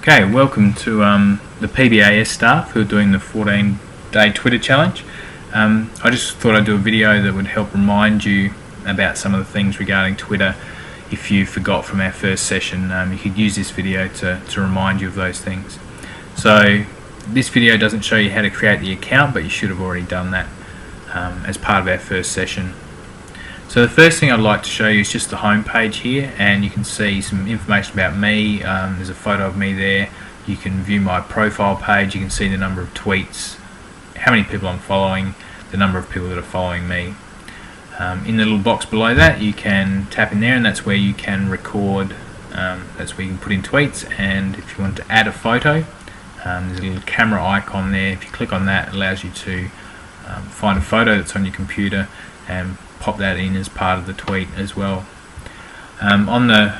Okay, welcome to the PBAS staff who are doing the 14-day Twitter challenge. I just thought I'd do a video that would help remind you about some of the things regarding Twitter. If you forgot from our first session, you could use this video to remind you of those things. So this video doesn't show you how to create the account, but you should have already done that as part of our first session. So the first thing I'd like to show you is just the home page here, and you can see some information about me. There's a photo of me there. You can view my profile page. You can see the number of tweets, how many people I'm following, the number of people that are following me. In the little box below that, you can tap in there, and that's where you can record. That's where you can put in tweets. And if you want to add a photo, there's a little camera icon there. If you click on that, it allows you to find a photo that's on your computer and pop that in as part of the tweet as well. On the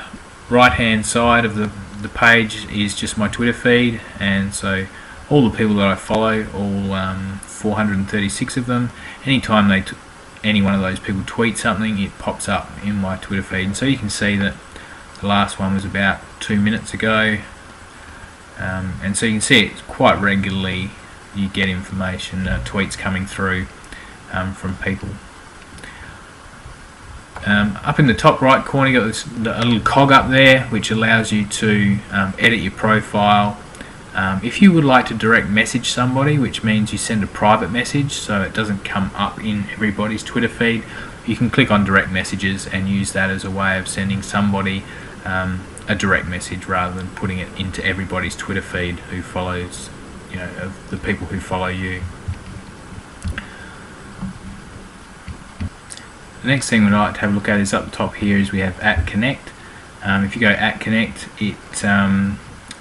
right hand side of the page is just my Twitter feed, and so all the people that I follow, all 436 of them, anytime any one of those people tweet something, it pops up in my Twitter feed. And so you can see that the last one was about 2 minutes ago, and so you can see it quite regularly. You get information, tweets coming through from people. Up in the top right corner, you've got a little cog up there which allows you to edit your profile. If you would like to direct message somebody, which means you send a private message so it doesn't come up in everybody's Twitter feed, you can click on direct messages and use that as a way of sending somebody a direct message rather than putting it into everybody's Twitter feed who follows, of the people who follow you. The next thing we'd like to have a look at is up the top here is we have @connect. If you go @connect, it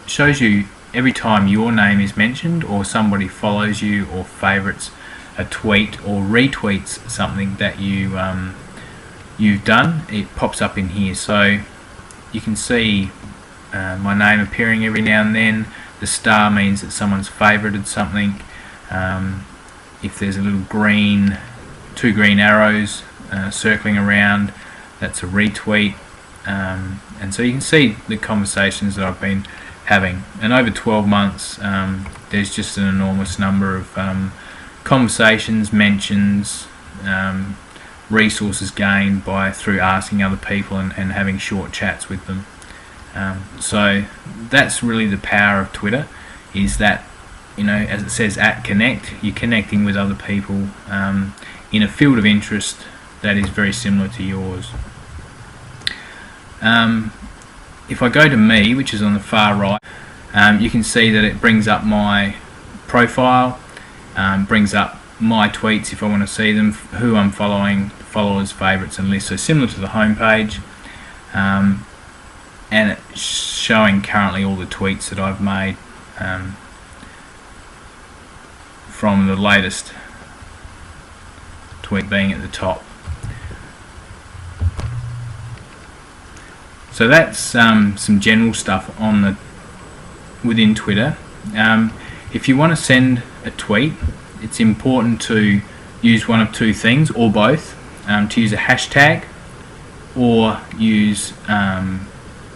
shows you every time your name is mentioned or somebody follows you or favourites a tweet or retweets something that you've done. It pops up in here, so you can see my name appearing every now and then. The star means that someone's favourited something. If there's a little two green arrows circling around, that's a retweet. And so you can see the conversations that I've been having, and over 12 months there's just an enormous number of conversations, mentions, resources gained through asking other people and having short chats with them. So that's really the power of Twitter, is that, as it says @connect, you're connecting with other people in a field of interest that is very similar to yours. If I go to me, which is on the far right, you can see that it brings up my profile, brings up my tweets if I want to see them, who I'm following, followers, favourites and lists, so similar to the home page. And it's showing currently all the tweets that I've made from the latest tweet being at the top. So that's some general stuff within Twitter. If you want to send a tweet, it's important to use one of two things, or both, to use a hashtag or use a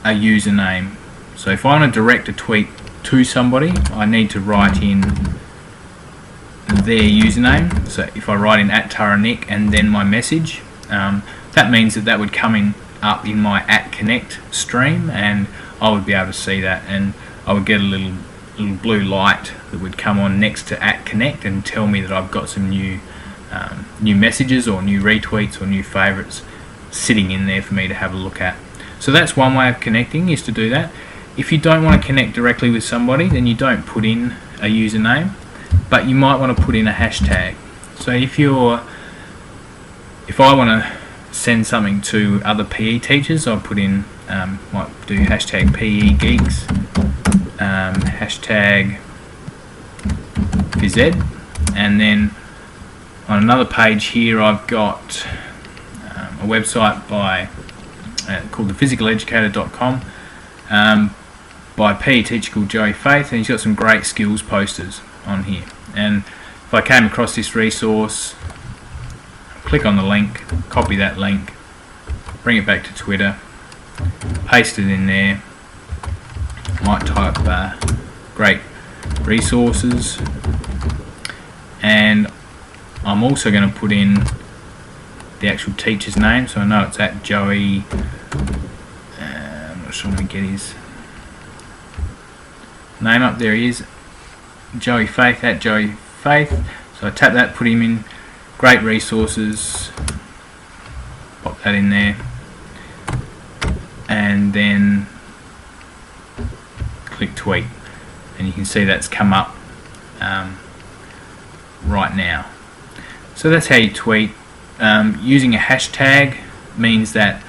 username. So if I want to direct a tweet to somebody, I need to write in their username. So if I write in @TaraNick and then my message, that means that would come up in my @connect stream, and I would be able to see that, and I would get a little blue light that would come on next to @connect and tell me that I've got some new messages or new retweets or new favourites sitting in there for me to have a look at. So that's one way of connecting, is to do that. If you don't want to connect directly with somebody, then you don't put in a username, but you might want to put in a hashtag. So if I want to send something to other PE teachers, I'll put in, might do hashtag PE Geeks, hashtag phys ed, and then on another page here I've got a website called thephysicaleducator.com by a PE teacher called Joey Faith, and he's got some great skills posters on here. And if I came across this resource, click on the link, copy that link, bring it back to Twitter, paste it in there, might type great resources, and I'm also going to put in the actual teacher's name, so I know it's at Joey. I'm not sure I'm going to get his name up. There he is, Joey Faith, at Joey Faith. So I tap that, put him in great resources, pop that in there, and then click tweet, and you can see that's come up right now. So that's how you tweet. Using a hashtag means that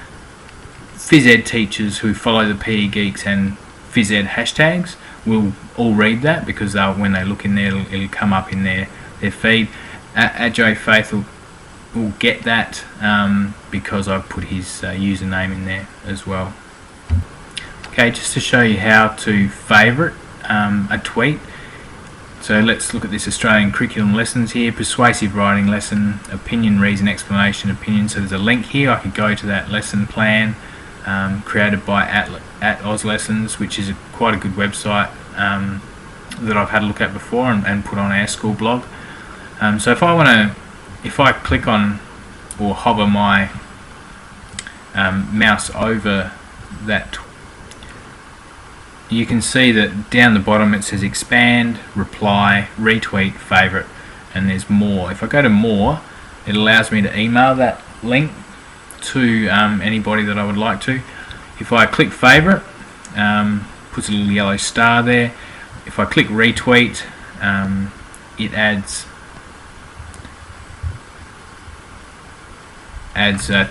phys ed teachers who follow the PE Geeks and phys ed hashtags will all read that, because when they look in there, it'll come up in their feed. At Joey Faith will get that because I've put his username in there as well. Okay, just to show you how to favourite a tweet. So let's look at this Australian curriculum lessons here. Persuasive writing lesson, opinion, reason, explanation, opinion. So there's a link here. I could go to that lesson plan created by at Oz Lessons, which is quite a good website that I've had a look at before and put on our school blog. So if I click on or hover my mouse over that, you can see that down the bottom it says expand, reply, retweet, favourite, and there's more. If I go to more, it allows me to email that link to anybody that I would like to. If I click favourite, puts a little yellow star there. If I click retweet, it adds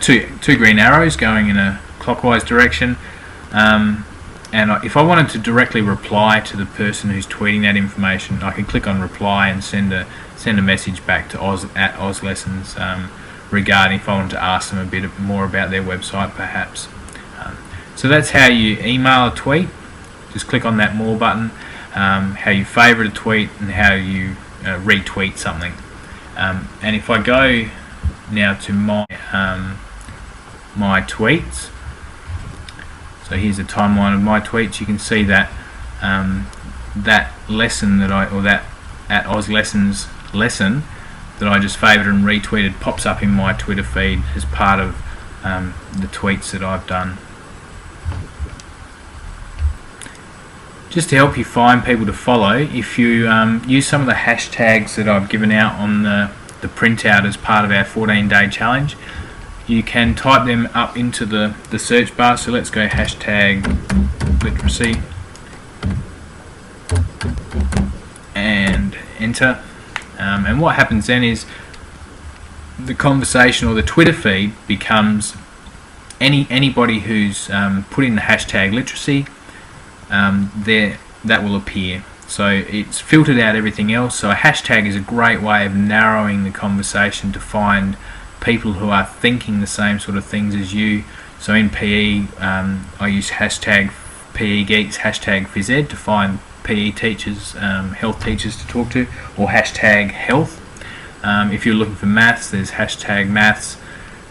two green arrows going in a clockwise direction. And if I wanted to directly reply to the person who's tweeting that information, I can click on reply and send a message back to at Oz Lessons regarding if I wanted to ask them a bit more about their website perhaps. So that's how you email a tweet. Just click on that more button. How you favourite a tweet, and how you retweet something. And if I go now to my tweets, so here's a timeline of my tweets. You can see that that lesson that at Oz Lessons lesson that I just favoured and retweeted pops up in my Twitter feed as part of the tweets that I've done. Just to help you find people to follow, if you use some of the hashtags that I've given out on the printout as part of our 14-day challenge, you can type them up into the search bar. So let's go hashtag literacy and enter. And what happens then is the conversation or the Twitter feed becomes anybody who's put in the hashtag literacy, that will appear. So it's filtered out everything else. So a hashtag is a great way of narrowing the conversation to find people who are thinking the same sort of things as you. So in PE, I use hashtag PE Geeks, hashtag phys ed to find PE teachers, health teachers to talk to, or hashtag health. If you're looking for maths, there's hashtag maths,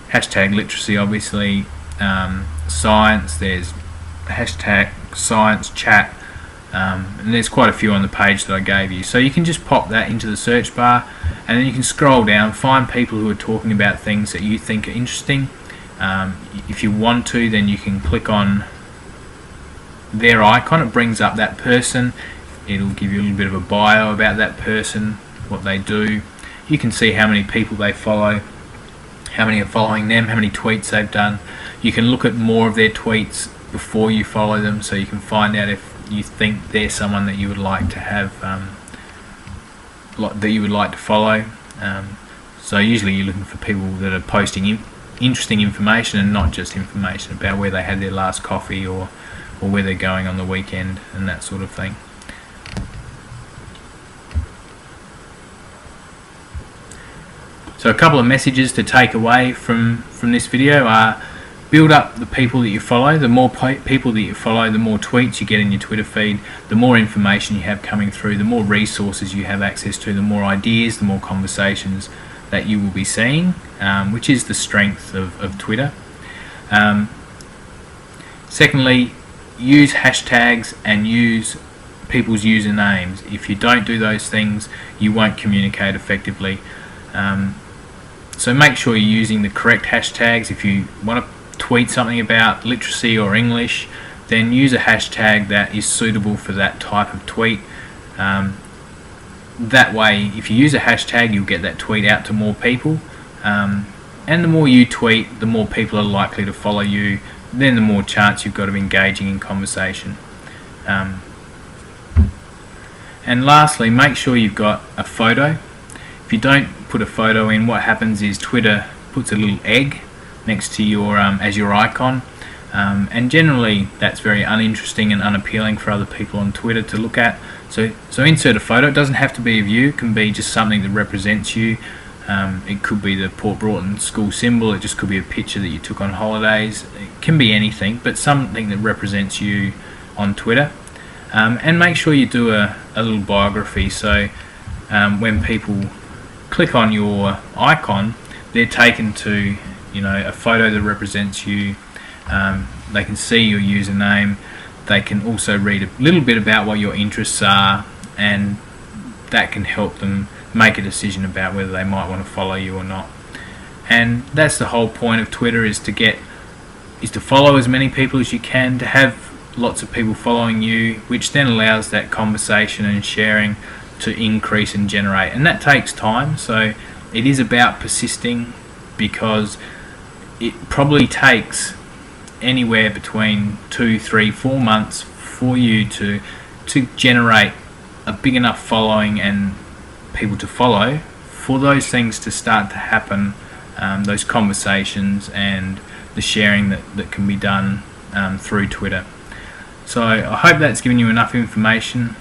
hashtag literacy obviously, science, there's hashtag science chat, and there's quite a few on the page that I gave you. So you can just pop that into the search bar, and then you can scroll down, find people who are talking about things that you think are interesting. If you want to, then you can click on their icon. It brings up that person. It'll give you a little bit of a bio about that person, what they do. You can see how many people they follow, how many are following them, how many tweets they've done. You can look at more of their tweets before you follow them, so you can find out if you think they're someone that you would like to have, that you would like to follow. So usually you're looking for people that are posting interesting information, and not just information about where they had their last coffee or where they're going on the weekend and that sort of thing. So a couple of messages to take away from this video are: build up the people that you follow. The more people that you follow, the more tweets you get in your Twitter feed, the more information you have coming through, the more resources you have access to, the more ideas, the more conversations that you will be seeing, which is the strength of Twitter. Secondly, use hashtags and use people's usernames. If you don't do those things, you won't communicate effectively. So make sure you're using the correct hashtags. If you want to tweet something about literacy or English, then use a hashtag that is suitable for that type of tweet. That way, if you use a hashtag, you'll get that tweet out to more people, and the more you tweet, the more people are likely to follow you, then the more chance you've got of engaging in conversation. And lastly, make sure you've got a photo. If you don't put a photo in, what happens is Twitter puts a little egg next to your as your icon, and generally that's very uninteresting and unappealing for other people on Twitter to look at. So insert a photo. It doesn't have to be of you. It can be just something that represents you. It could be the Port Broughton school symbol. It just could be a picture that you took on holidays. It can be anything, but something that represents you on Twitter. And make sure you do a little biography, so when people click on your icon, they're taken to a photo that represents you. They can see your username. They can also read a little bit about what your interests are, and that can help them make a decision about whether they might want to follow you or not. And that's the whole point of Twitter, is to follow as many people as you can, to have lots of people following you, which then allows that conversation and sharing to increase and generate. And that takes time, so it is about persisting, because it probably takes anywhere between 2, 3, 4 months for you to generate a big enough following and people to follow, for those things to start to happen, those conversations and the sharing that can be done through Twitter. So I hope that's given you enough information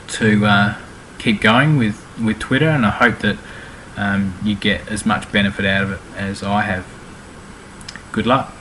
to keep going with Twitter, and I hope that you get as much benefit out of it as I have. Good luck.